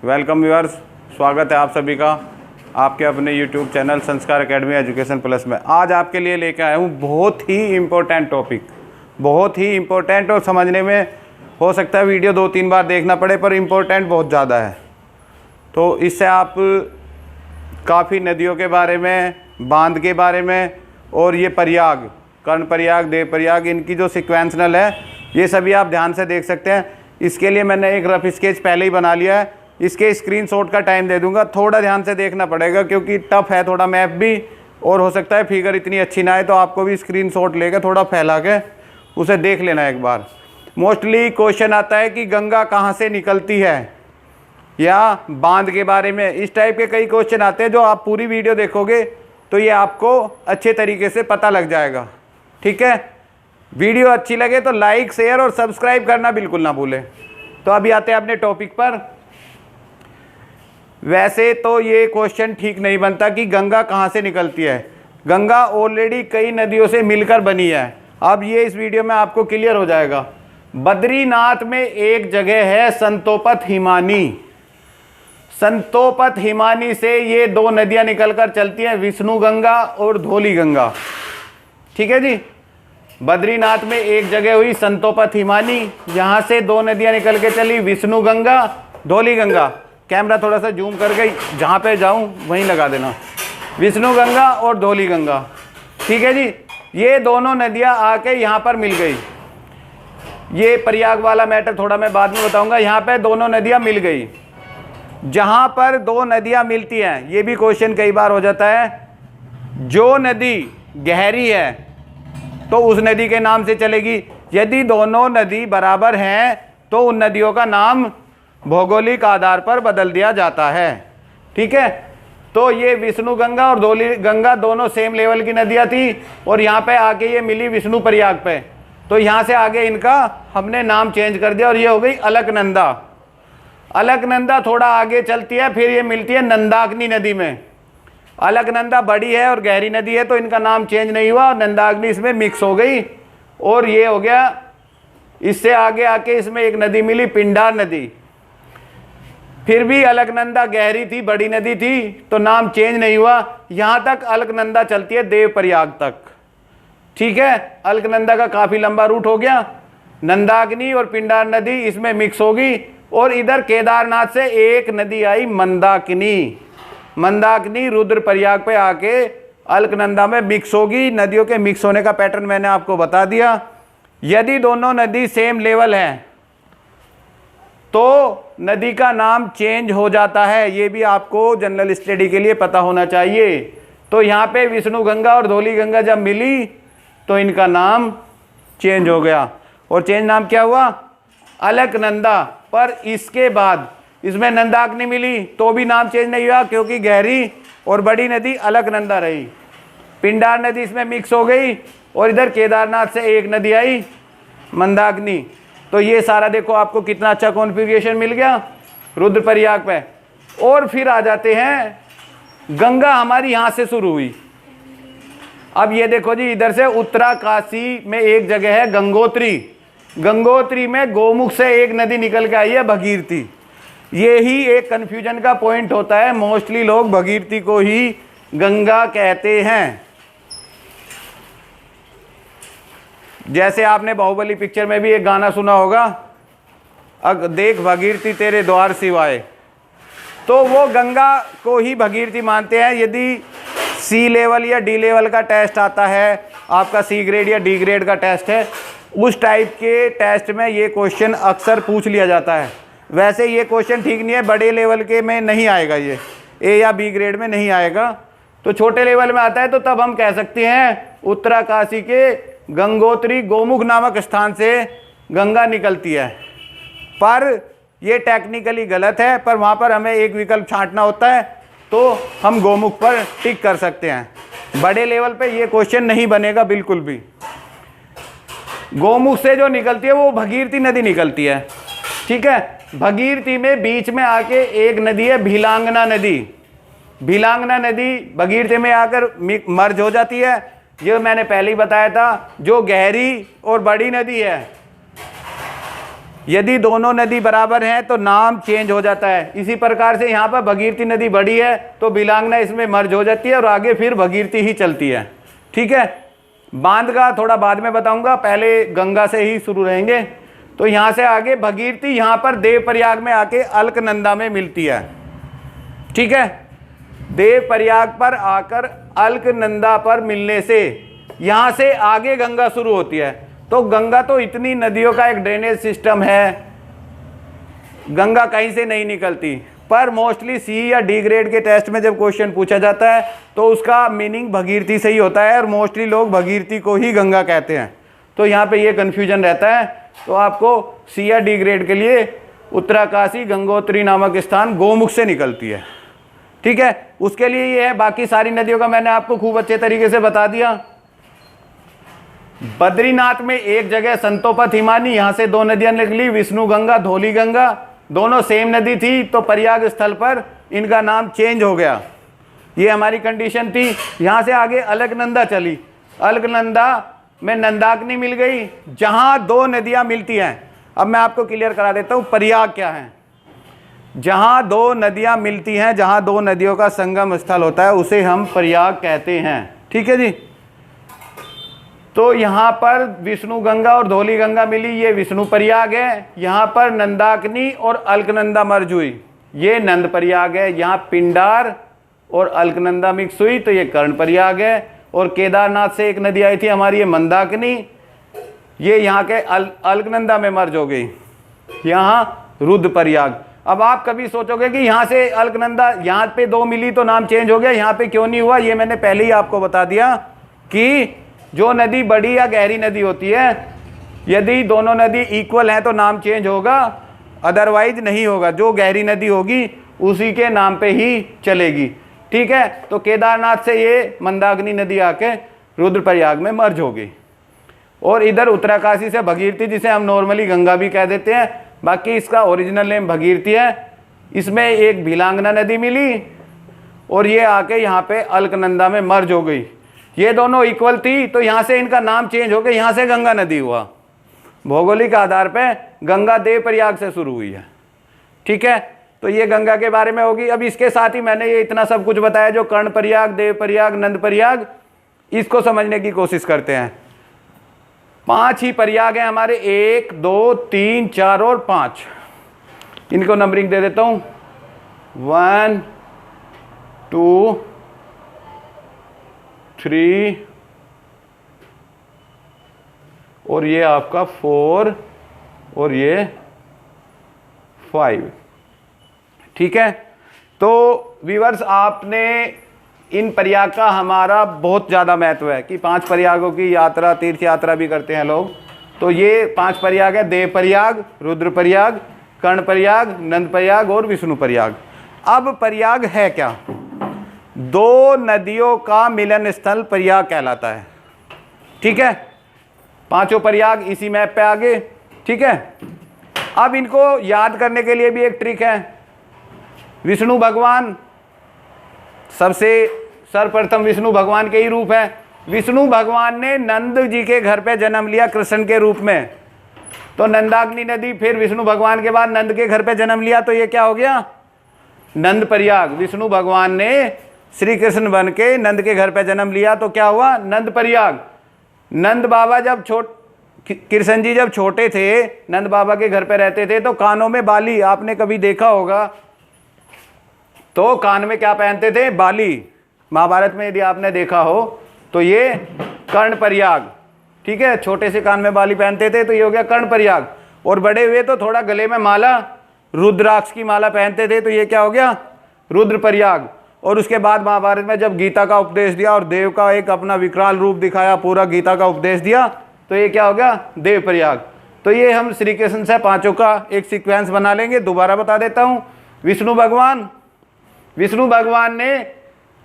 Welcome viewers, स्वागत है आप सभी का आपके अपने यूट्यूब चैनल संस्कार एकेडमी एजुकेशन प्लस में। आज आपके लिए लेकर आया हूँ बहुत ही इम्पोर्टेंट टॉपिक, बहुत ही इम्पोर्टेंट, और समझने में हो सकता है वीडियो 2-3 बार देखना पड़े, पर इम्पोर्टेंट बहुत ज़्यादा है। तो इससे आप काफ़ी नदियों के बारे में, बांध के बारे में, और ये प्रयाग, कर्ण प्रयाग, देव प्रयाग, इनकी जो सिक्वेंशनल है ये सभी आप ध्यान से देख सकते हैं। इसके लिए मैंने एक रफ स्केच पहले ही बना लिया है, इसके स्क्रीनशॉट का टाइम दे दूंगा। थोड़ा ध्यान से देखना पड़ेगा क्योंकि टफ है थोड़ा मैप भी, और हो सकता है फिगर इतनी अच्छी ना आए, तो आपको भी स्क्रीनशॉट लेकर थोड़ा फैला के उसे देख लेना एक बार। मोस्टली क्वेश्चन आता है कि गंगा कहाँ से निकलती है, या बांध के बारे में, इस टाइप के कई क्वेश्चन आते हैं। जो आप पूरी वीडियो देखोगे तो ये आपको अच्छे तरीके से पता लग जाएगा। ठीक है, वीडियो अच्छी लगे तो लाइक, शेयर और सब्सक्राइब करना बिल्कुल ना भूलें। तो अभी आते हैं अपने टॉपिक पर। वैसे तो ये क्वेश्चन ठीक नहीं बनता कि गंगा कहाँ से निकलती है। गंगा ऑलरेडी कई नदियों से मिलकर बनी है। अब ये इस वीडियो में आपको क्लियर हो जाएगा। बद्रीनाथ में एक जगह है संतोपत हिमानी। संतोपत हिमानी से ये 2 नदियाँ निकलकर चलती हैं, विष्णु गंगा और धौली गंगा। ठीक है जी, बद्रीनाथ में एक जगह हुई संतोपत हिमानी, यहाँ से 2 नदियाँ निकल के चली, विष्णु गंगा, धौली गंगा। कैमरा थोड़ा सा जूम करके जहाँ पे जाऊँ वहीं लगा देना, विष्णु गंगा और धौली गंगा। ठीक है जी, ये दोनों नदियाँ आके यहाँ पर मिल गई। ये प्रयाग वाला मैटर थोड़ा मैं बाद में बताऊँगा। यहाँ पे दोनों नदियाँ मिल गई। जहाँ पर 2 नदियाँ मिलती हैं, ये भी क्वेश्चन कई बार हो जाता है, जो नदी गहरी है तो उस नदी के नाम से चलेगी। यदि दोनों नदी बराबर हैं तो उन नदियों का नाम भौगोलिक आधार पर बदल दिया जाता है। ठीक है, तो ये विष्णु गंगा और धौली गंगा दोनों सेम लेवल की नदियाँ थी, और यहाँ पे आके ये मिली विष्णु प्रयाग पे, तो यहाँ से आगे इनका हमने नाम चेंज कर दिया और ये हो गई अलकनंदा। अलकनंदा थोड़ा आगे चलती है, फिर ये मिलती है नंदाग्नि नदी में। अलकनंदा बड़ी है और गहरी नदी है, तो इनका नाम चेंज नहीं हुआ, नंदाग्नि इसमें मिक्स हो गई और ये हो गया। इससे आगे आके इसमें एक नदी मिली, पिंडार नदी। फिर भी अलकनंदा गहरी थी, बड़ी नदी थी, तो नाम चेंज नहीं हुआ। यहाँ तक अलकनंदा चलती है देव प्रयाग तक। ठीक है, अलकनंदा का काफ़ी लंबा रूट हो गया। नंदाग्नि और पिंडार नदी इसमें मिक्स होगी, और इधर केदारनाथ से एक नदी आई मंदाकिनी। मंदाकिनी रुद्र प्रयाग पे आके अलकनंदा में मिक्स होगी। नदियों के मिक्स होने का पैटर्न मैंने आपको बता दिया। यदि दोनों नदी सेम लेवल हैं तो नदी का नाम चेंज हो जाता है। ये भी आपको जनरल स्टडी के लिए पता होना चाहिए। तो यहाँ पे विष्णु गंगा और धौली गंगा जब मिली तो इनका नाम चेंज हो गया, और चेंज नाम क्या हुआ, अलकनंदा। पर इसके बाद इसमें नंदाग्नि मिली तो भी नाम चेंज नहीं हुआ, क्योंकि गहरी और बड़ी नदी अलकनंदा रही। पिंडार नदी इसमें मिक्स हो गई, और इधर केदारनाथ से एक नदी आई मंदाग्नि। तो ये सारा देखो आपको कितना अच्छा कॉन्फ़िगरेशन मिल गया रुद्र प्रयाग पे। और फिर आ जाते हैं, गंगा हमारी यहाँ से शुरू हुई। अब ये देखो जी, इधर से उत्तराकाशी में एक जगह है गंगोत्री। गंगोत्री में गोमुख से एक नदी निकल के आई है, भगीरथी। ये ही एक कन्फ्यूजन का पॉइंट होता है। मोस्टली लोग भगीरथी को ही गंगा कहते हैं। जैसे आपने बाहुबली पिक्चर में भी एक गाना सुना होगा, अग देख भगीरथी तेरे द्वार सिवाय, तो वो गंगा को ही भगीरथी मानते हैं। यदि सी लेवल या डी लेवल का टेस्ट आता है, आपका सी ग्रेड या डी ग्रेड का टेस्ट है, उस टाइप के टेस्ट में ये क्वेश्चन अक्सर पूछ लिया जाता है। वैसे ये क्वेश्चन ठीक नहीं है, बड़े लेवल के में नहीं आएगा, ये ए या बी ग्रेड में नहीं आएगा। तो छोटे लेवल में आता है, तो तब हम कह सकते हैं उत्तराकाशी के गंगोत्री गोमुख नामक स्थान से गंगा निकलती है। पर ये टेक्निकली गलत है, पर वहाँ पर हमें एक विकल्प छांटना होता है, तो हम गोमुख पर टिक कर सकते हैं। बड़े लेवल पे ये क्वेश्चन नहीं बनेगा बिल्कुल भी। गोमुख से जो निकलती है वो भगीरथी नदी निकलती है। ठीक है, भगीरथी में बीच में आके एक नदी है भीलांगना नदी। भीलांगना नदी भगीरथी में आकर मर्ज हो जाती है। ये मैंने पहले ही बताया था, जो गहरी और बड़ी नदी है यदि दोनों नदी बराबर हैं तो नाम चेंज हो जाता है। इसी प्रकार से यहाँ पर भगीरथी नदी बड़ी है तो बिलांगना इसमें मर्ज हो जाती है और आगे फिर भगीरथी ही चलती है। ठीक है, बांध का थोड़ा बाद में बताऊंगा, पहले गंगा से ही शुरू रहेंगे। तो यहाँ से आगे भगीरथी यहाँ पर देवप्रयाग में आके अलकनंदा में मिलती है। ठीक है, देवप्रयाग पर आकर अलकनंदा पर मिलने से यहाँ से आगे गंगा शुरू होती है। तो गंगा तो इतनी नदियों का एक ड्रेनेज सिस्टम है, गंगा कहीं से नहीं निकलती। पर मोस्टली सी या डी ग्रेड के टेस्ट में जब क्वेश्चन पूछा जाता है तो उसका मीनिंग भगीरथी से ही होता है और मोस्टली लोग भगीरथी को ही गंगा कहते हैं। तो यहाँ पे ये कन्फ्यूजन रहता है। तो आपको सी या डी ग्रेड के लिए उत्तराकाशी गंगोत्री नामक स्थान गोमुख से निकलती है। ठीक है, उसके लिए ये है। बाकी सारी नदियों का मैंने आपको खूब अच्छे तरीके से बता दिया। बद्रीनाथ में एक जगह संतोपथ हिमानी, यहाँ से दो नदियां निकली, विष्णु गंगा, धौली गंगा, दोनों सेम नदी थी। तो प्रयाग स्थल पर इनका नाम चेंज हो गया, ये हमारी कंडीशन थी। यहाँ से आगे अलकनंदा चली, अलकनंदा में नंदाकिनी मिल गई, जहाँ दो नदियाँ मिलती हैं। अब मैं आपको क्लियर करा देता हूँ प्रयाग क्या है। जहाँ दो नदियाँ मिलती हैं, जहाँ दो नदियों का संगम स्थल होता है, उसे हम प्रयाग कहते हैं। ठीक है जी। तो यहाँ पर विष्णु गंगा और धौली गंगा मिली, ये विष्णु प्रयाग है। यहाँ पर नंदाकिनी और अलकनंदा मर्ज हुई, ये नंद प्रयाग है। यहाँ पिंडार और अलकनंदा मिक्स हुई तो ये कर्ण प्रयाग है। और केदारनाथ से एक नदी आई थी हमारी, ये मंदाकिनी, ये यहाँ के अलकनंदा में मर्ज हो गई, यहाँ रुद्र प्रयाग। अब आप कभी सोचोगे कि यहाँ से अलकनंदा यहाँ पे दो मिली तो नाम चेंज हो गया, यहाँ पे क्यों नहीं हुआ। ये मैंने पहले ही आपको बता दिया कि जो नदी बड़ी या गहरी नदी होती है, यदि दोनों नदी इक्वल हैं तो नाम चेंज होगा, अदरवाइज नहीं होगा। जो गहरी नदी होगी उसी के नाम पे ही चलेगी। ठीक है, तो केदारनाथ से ये मंदाकिनी नदी आके रुद्रप्रयाग में मर्ज हो गई। और इधर उत्तराकाशी से भगीरथी, जिसे हम नॉर्मली गंगा भी कह देते हैं, बाकी इसका ओरिजिनल नेम भगीरथी है। इसमें एक भिलांगना नदी मिली और ये आके यहाँ पे अलकनंदा में मर्ज हो गई। ये दोनों इक्वल थी तो यहाँ से इनका नाम चेंज हो गया, यहाँ से गंगा नदी हुआ। भौगोलिक आधार पे गंगा देवप्रयाग से शुरू हुई है। ठीक है, तो ये गंगा के बारे में होगी। अब इसके साथ ही मैंने ये इतना सब कुछ बताया, जो कर्ण प्रयाग, देव प्रयाग, नंद प्रयाग, इसको समझने की कोशिश करते हैं। 5 ही प्रयाग हैं हमारे, 1 2 3 4 और 5। इनको नंबरिंग दे देता हूँ, 1 2 3 और ये आपका 4 और ये 5। ठीक है, तो व्यूअर्स आपने इन प्रयाग का हमारा बहुत ज़्यादा महत्व है कि 5 प्रयागों की यात्रा, तीर्थ यात्रा भी करते हैं लोग। तो ये 5 प्रयाग है, देव प्रयाग, रुद्र प्रयाग, कर्ण प्रयाग, नंद प्रयाग और विष्णु प्रयाग। अब प्रयाग है क्या? दो नदियों का मिलन स्थल प्रयाग कहलाता है। ठीक है, 5 प्रयाग इसी मैप पे आगे। ठीक है, अब इनको याद करने के लिए भी एक ट्रिक है। विष्णु भगवान सबसे सर्वप्रथम विष्णु भगवान के ही रूप है। विष्णु भगवान ने नंद जी के घर पे जन्म लिया कृष्ण के रूप में, तो नंदाकिनी नदी फिर विष्णु भगवान के बाद नंद के घर पे जन्म लिया, तो ये क्या हो गया? नंद प्रयाग। विष्णु भगवान ने श्री कृष्ण बन के नंद के घर पे जन्म लिया तो क्या हुआ? नंद प्रयाग। नंद बाबा जब कृष्ण जी जब छोटे थे, नंद बाबा के घर पे रहते थे, तो कानों में बाली, आपने कभी देखा होगा, तो कान में क्या पहनते थे? बाली। महाभारत में यदि आपने देखा हो तो ये कर्ण प्रयाग। ठीक है, छोटे से कान में बाली पहनते थे तो ये हो गया कर्ण प्रयाग। और बड़े हुए तो थोड़ा गले में माला, रुद्राक्ष की माला पहनते थे तो ये क्या हो गया? रुद्र प्रयाग। और उसके बाद महाभारत में जब गीता का उपदेश दिया और देव का एक अपना विकराल रूप दिखाया, पूरा गीता का उपदेश दिया, तो ये क्या हो गया? देव प्रयाग। तो ये हम श्री कृष्ण से 5 का एक सीक्वेंस बना लेंगे। दोबारा बता देता हूँ। विष्णु भगवान ने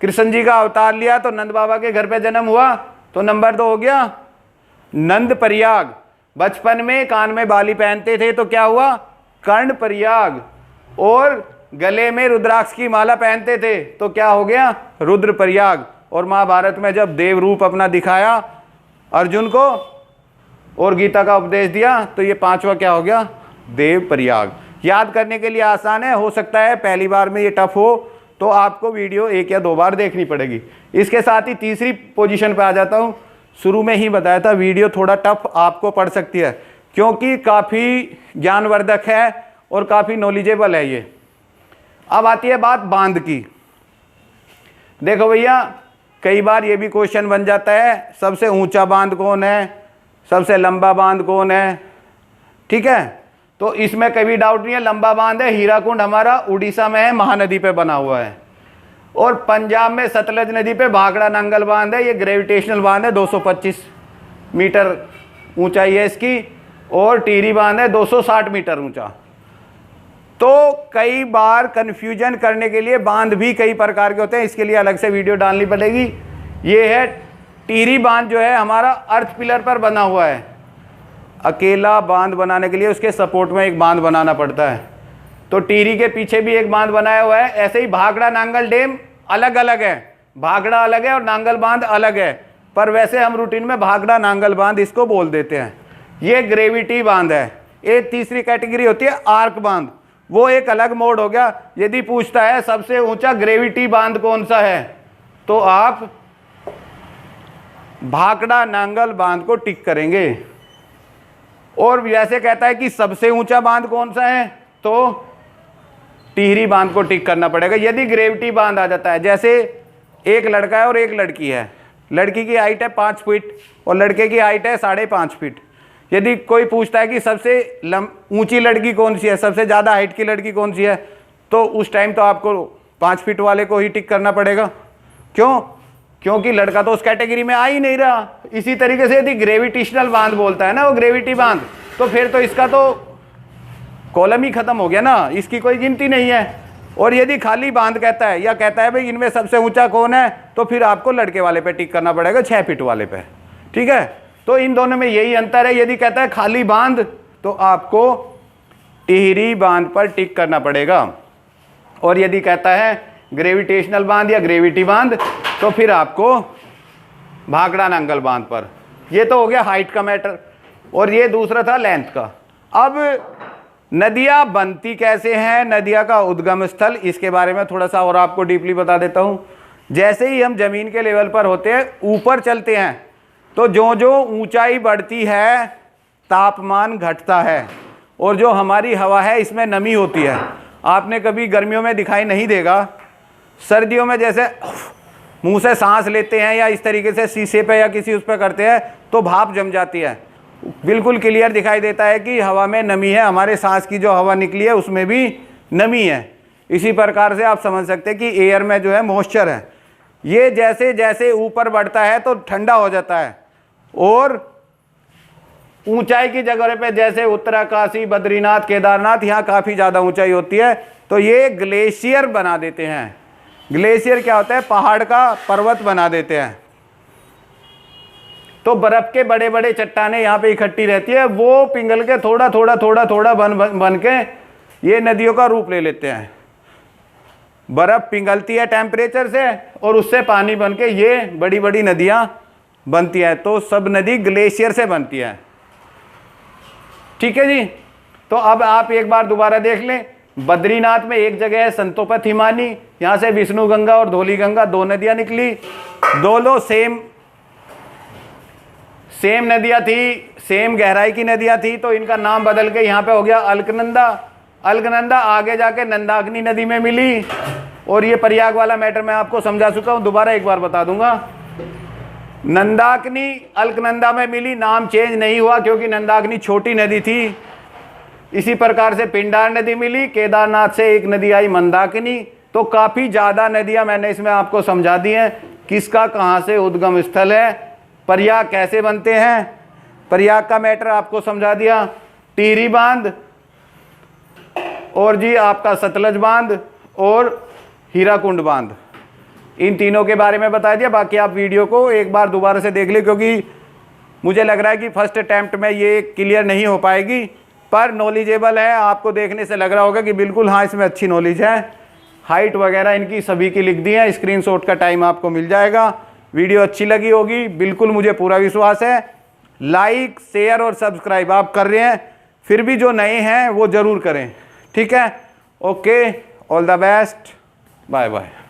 कृष्ण जी का अवतार लिया तो नंद बाबा के घर पे जन्म हुआ, तो नंबर 2 हो गया नंद प्रयाग। बचपन में कान में बाली पहनते थे तो क्या हुआ? कर्ण प्रयाग। और गले में रुद्राक्ष की माला पहनते थे तो क्या हो गया? रुद्र प्रयाग। और महाभारत में जब देव रूप अपना दिखाया अर्जुन को और गीता का उपदेश दिया तो ये 5वां क्या हो गया? देव प्रयाग। याद करने के लिए आसान है, हो सकता है पहली बार में ये टफ हो तो आपको वीडियो 1 या 2 बार देखनी पड़ेगी। इसके साथ ही तीसरी पोजीशन पे आ जाता हूँ। शुरू में ही बताया था वीडियो थोड़ा टफ आपको पड़ सकती है क्योंकि काफ़ी ज्ञानवर्धक है और काफ़ी नॉलेजेबल है ये। अब आती है बात बांध की। देखो भैया, कई बार ये भी क्वेश्चन बन जाता है, सबसे ऊंचा बांध कौन है, सबसे लंबा बांध कौन है, ठीक है। तो इसमें कभी डाउट नहीं है, लंबा बांध है हीराकुंड, हमारा उड़ीसा में है, महानदी पे बना हुआ है। और पंजाब में सतलज नदी पे भाखड़ा नांगल बांध है, ये ग्रेविटेशनल बांध है, 225 मीटर ऊंचाई है इसकी। और टिहरी बांध है 260 मीटर ऊंचा। तो कई बार कन्फ्यूजन करने के लिए बांध भी कई प्रकार के होते हैं, इसके लिए अलग से वीडियो डालनी पड़ेगी। ये है टिहरी बांध, जो है हमारा अर्थ पिलर पर बना हुआ है। अकेला बांध बनाने के लिए उसके सपोर्ट में एक बांध बनाना पड़ता है। तो टिहरी के पीछे भी एक बांध बनाया हुआ है। ऐसे ही भाखड़ा नांगल डैम अलग अलग है, भाखड़ा अलग है और नांगल बांध अलग है, पर वैसे हम रूटीन में भाखड़ा नांगल बांध इसको बोल देते हैं। ये ग्रेविटी बांध है। एक तीसरी कैटेगरी होती है आर्क बांध, वो एक अलग मोड हो गया। यदि पूछता है सबसे ऊंचा ग्रेविटी बांध कौन सा है, तो आप भाखड़ा नांगल बांध को टिक करेंगे। और वैसे कहता है कि सबसे ऊंचा बांध कौन सा है, तो टिहरी बांध को टिक करना पड़ेगा। यदि ग्रेविटी बांध आ जाता है, जैसे एक लड़का है और एक लड़की है, लड़की की हाइट है 5 फीट और लड़के की हाइट है 5.5 फीट। यदि कोई पूछता है कि सबसे ऊंची लड़की कौन सी है, सबसे ज़्यादा हाइट की लड़की कौन सी है, तो उस टाइम तो आपको 5 फीट वाले को ही टिक करना पड़ेगा। क्यों? क्योंकि लड़का तो उस कैटेगरी में आ ही नहीं रहा। इसी तरीके से यदि ग्रेविटेशनल बांध बोलता है ना, वो ग्रेविटी बांध, तो फिर तो इसका तो कॉलम ही खत्म हो गया ना, इसकी कोई गिनती नहीं है। और यदि खाली बांध कहता है या कहता है भाई इनमें सबसे ऊंचा कौन है, तो फिर आपको लड़के वाले पे टिक करना पड़ेगा, 6 फीट वाले पे, ठीक है। तो इन दोनों में यही अंतर है। यदि कहता है खाली बांध, तो आपको टिहरी बांध पर टिक करना पड़ेगा। और यदि कहता है ग्रेविटेशनल बांध या ग्रेविटी बांध, तो फिर आपको भाखड़ा नांगल बांध पर। ये तो हो गया हाइट का मैटर, और ये दूसरा था लेंथ का। अब नदियाँ बनती कैसे हैं, नदियाँ का उद्गम स्थल, इसके बारे में थोड़ा सा और आपको डीपली बता देता हूँ। जैसे ही हम ज़मीन के लेवल पर होते हैं, ऊपर चलते हैं, तो जो जो ऊंचाई बढ़ती है तापमान घटता है, और जो हमारी हवा है इसमें नमी होती है। आपने कभी गर्मियों में दिखाई नहीं देगा, सर्दियों में जैसे मुंह से सांस लेते हैं या इस तरीके से शीशे पे या किसी उस पर करते हैं तो भाप जम जाती है, बिल्कुल क्लियर दिखाई देता है कि हवा में नमी है, हमारे सांस की जो हवा निकली है उसमें भी नमी है। इसी प्रकार से आप समझ सकते हैं कि एयर में जो है मॉइस्चर है। ये जैसे जैसे ऊपर बढ़ता है तो ठंडा हो जाता है, और ऊंचाई की जगह पे जैसे उत्तराकाशी, बद्रीनाथ, केदारनाथ, यहाँ काफ़ी ज़्यादा ऊंचाई होती है, तो ये ग्लेशियर बना देते हैं। ग्लेशियर क्या होता है? पहाड़ का पर्वत बना देते हैं। तो बर्फ़ के बड़े बड़े चट्टानें यहाँ पे इकट्ठी रहती है, वो पिघल के थोड़ा थोड़ा थोड़ा थोड़ा बन के ये नदियों का रूप ले लेते हैं। बर्फ़ पिघलती है टेम्परेचर से, और उससे पानी बन के ये बड़ी बड़ी नदियाँ बनती है। तो सब नदी ग्लेशियर से बनती है, ठीक है जी। तो अब आप एक बार दोबारा देख लें, बद्रीनाथ में एक जगह है संतोपत हिमानी, यहाँ से विष्णु गंगा और धौली गंगा 2 नदियाँ निकली। दोनों सेम नदियाँ थी, सेम गहराई की नदियाँ थी, तो इनका नाम बदल के यहाँ पे हो गया अलकनंदा। अलकनंदा आगे जाके नंदाकिनी नदी में मिली, और ये प्रयाग वाला मैटर मैं आपको समझा चुका हूँ, दोबारा एक बार बता दूंगा। नंदाकिनी अलकनंदा में मिली, नाम चेंज नहीं हुआ क्योंकि नंदाकिनी छोटी नदी थी। इसी प्रकार से पिंडार नदी मिली, केदारनाथ से एक नदी आई मंदाकिनी। तो काफ़ी ज़्यादा नदियाँ मैंने इसमें आपको समझा दी हैं, किसका कहाँ से उद्गम स्थल है, प्रयाग कैसे बनते हैं, प्रयाग का मैटर आपको समझा दिया। टिहरी बांध, और जी आपका सतलज बांध और हीराकुंड बांध, इन तीनों के बारे में बता दिया। बाकी आप वीडियो को एक बार दोबारा से देख लें, क्योंकि मुझे लग रहा है कि फर्स्ट अटैम्प्ट में ये क्लियर नहीं हो पाएगी, पर नॉलेजेबल है। आपको देखने से लग रहा होगा कि बिल्कुल हाँ इसमें अच्छी नॉलेज है। हाइट वगैरह इनकी सभी की लिख दी है, स्क्रीनशॉट का टाइम आपको मिल जाएगा। वीडियो अच्छी लगी होगी, बिल्कुल मुझे पूरा विश्वास है। लाइक, शेयर और सब्सक्राइब आप कर रहे हैं, फिर भी जो नए हैं वो ज़रूर करें, ठीक है। Okay, all the best, bye bye.